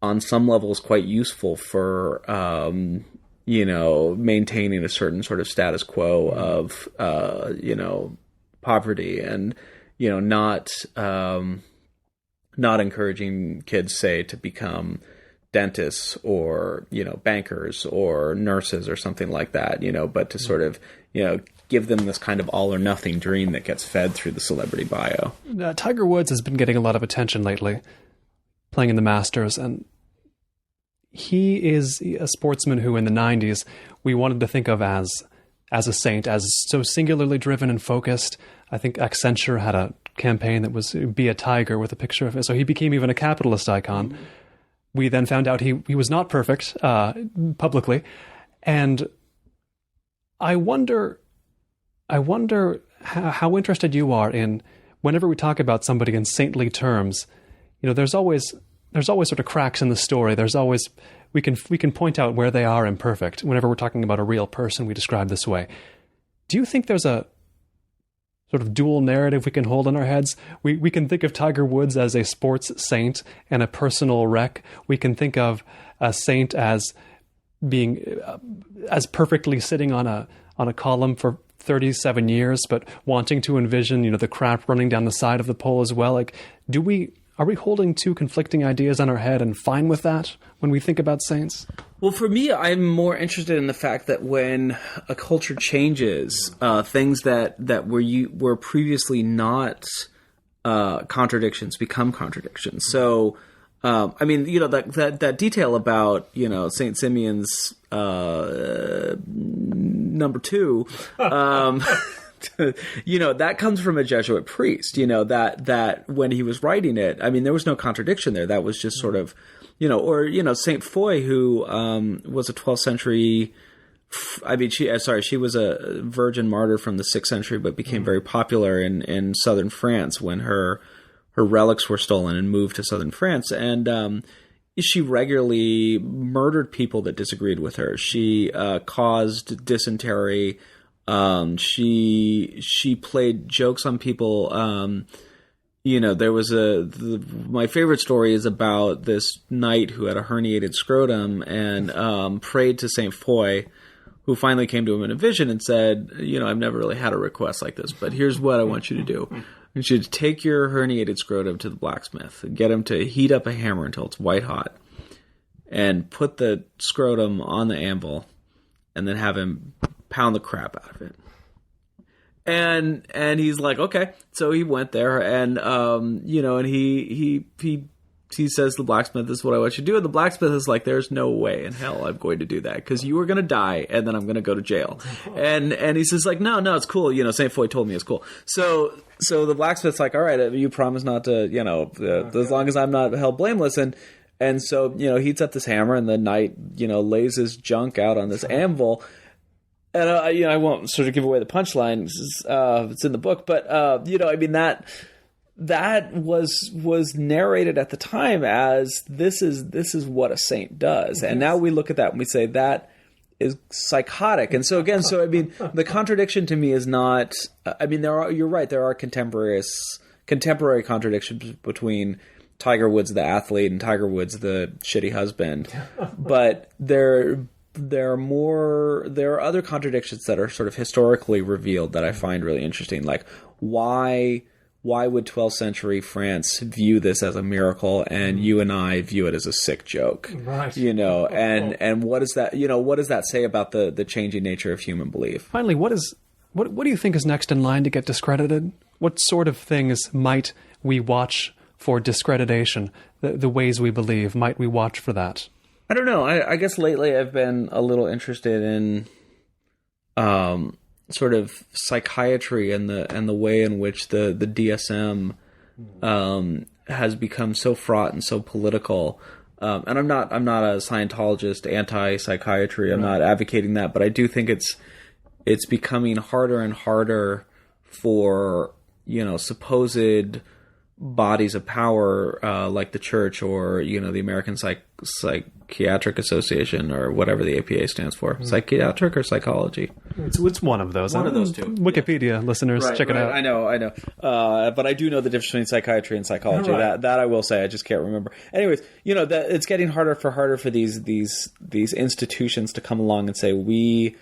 on some level is quite useful for, maintaining a certain sort of status quo of, poverty and, not encouraging kids, say, to become dentists or, bankers or nurses or something like that, but to sort of, give them this kind of all or nothing dream that gets fed through the celebrity bio. Tiger Woods has been getting a lot of attention lately, playing in the Masters, and he is a sportsman who in the 90s we wanted to think of as a saint, as so singularly driven and focused. I think Accenture had a campaign that was "Be a Tiger" with a picture of it, so he became even a capitalist icon. Mm-hmm. We then found out he was not perfect publicly, and I wonder how interested you are in, whenever we talk about somebody in saintly terms, there's always sort of cracks in the story. There's always, we can point out where they are imperfect. Whenever we're talking about a real person we describe this way. Do you think there's a sort of dual narrative we can hold in our heads? We can think of Tiger Woods as a sports saint and a personal wreck. We can think of a saint as being as perfectly sitting on a column for 37 years, but wanting to envision, the crap running down the side of the pole as well. Like, are we holding two conflicting ideas on our head and fine with that when we think about saints? Well, for me, I'm more interested in the fact that when a culture changes, things that were previously not contradictions become contradictions. So, that detail about, Saint Simeon's number two, that comes from a Jesuit priest, that when he was writing it, there was no contradiction there. That was just sort of, Saint Foy, who was a 12th century, she was a virgin martyr from the 6th century, but became very popular in southern France when her relics were stolen and moved to southern France. And she regularly murdered people that disagreed with her. She caused dysentery. She played jokes on people. There was my favorite story is about this knight who had a herniated scrotum and prayed to Saint Foy, who finally came to him in a vision and said, I've never really had a request like this, but here's what I want you to do. You should take your herniated scrotum to the blacksmith and get him to heat up a hammer until it's white hot and put the scrotum on the anvil and then have him pound the crap out of it. And he's like, okay. So he went there and, and he says to the blacksmith, this is what I want you to do. And the blacksmith is like, there's no way in hell I'm going to do that because you are going to die and then I'm going to go to jail. And he says like, no, it's cool. St. Foy told me it's cool. So the blacksmith's like, all right, you promise not to, as long as I'm not held blameless. And so, heats up this hammer and the knight, lays his junk out on this anvil. And, I won't sort of give away the punchline. It's in the book. But, that was narrated at the time as this is what a saint does. And now we look at that and we say that is psychotic. And so again, the contradiction to me is not, you're right. There are contemporary contradictions between Tiger Woods, the athlete, and Tiger Woods, the shitty husband. But there are other contradictions that are sort of historically revealed that I find really interesting. Like, why would 12th century France view this as a miracle and you and I view it as a sick joke? Right. And what does that say about the changing nature of human belief? Finally, what do you think is next in line to get discredited? What sort of things might we watch for discreditation? The ways we believe, might we watch for that? I don't know. I guess lately I've been a little interested in sort of psychiatry and the way in which the DSM has become so fraught and so political. And I'm not a Scientologist, anti-psychiatry. I'm not advocating that, but I do think it's becoming harder and harder for supposed bodies of power like the church or the American Psychiatric Association or whatever the APA stands for. Psychiatric or psychology? It's one of those. One of those two. Wikipedia listeners, check it out. I know. But I do know the difference between psychiatry and psychology. Right. That I will say. I just can't remember. Anyways, that it's getting harder for these institutions to come along and say we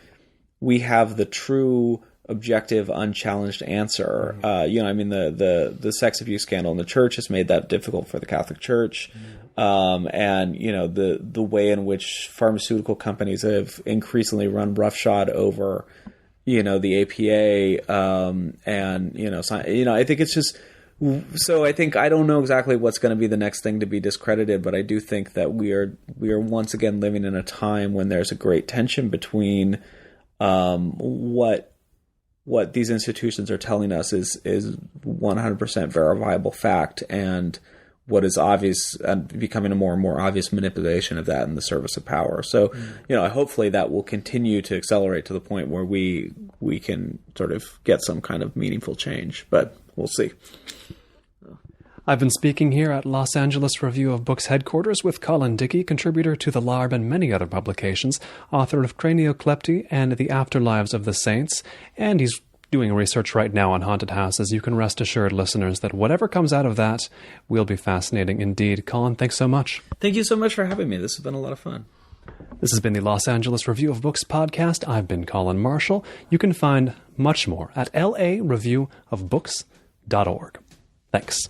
have the true, objective, unchallenged answer. The sex abuse scandal in the church has made that difficult for the Catholic Church. And the way in which pharmaceutical companies have increasingly run roughshod over, the APA. I think it's just, so I think I don't know exactly what's going to be the next thing to be discredited, but I do think that we are once again living in a time when there's a great tension between, what these institutions are telling us is 100% verifiable fact, and what is obvious and becoming a more and more obvious manipulation of that in the service of power. So, hopefully that will continue to accelerate to the point where we can sort of get some kind of meaningful change, but we'll see. I've been speaking here at Los Angeles Review of Books headquarters with Colin Dickey, contributor to the LARB and many other publications, author of Cranioklepty and The Afterlives of the Saints, and he's doing research right now on haunted houses. You can rest assured, listeners, that whatever comes out of that will be fascinating indeed. Colin, thanks so much. Thank you so much for having me. This has been a lot of fun. This has been the Los Angeles Review of Books podcast. I've been Colin Marshall. You can find much more at lareviewofbooks.org. Thanks.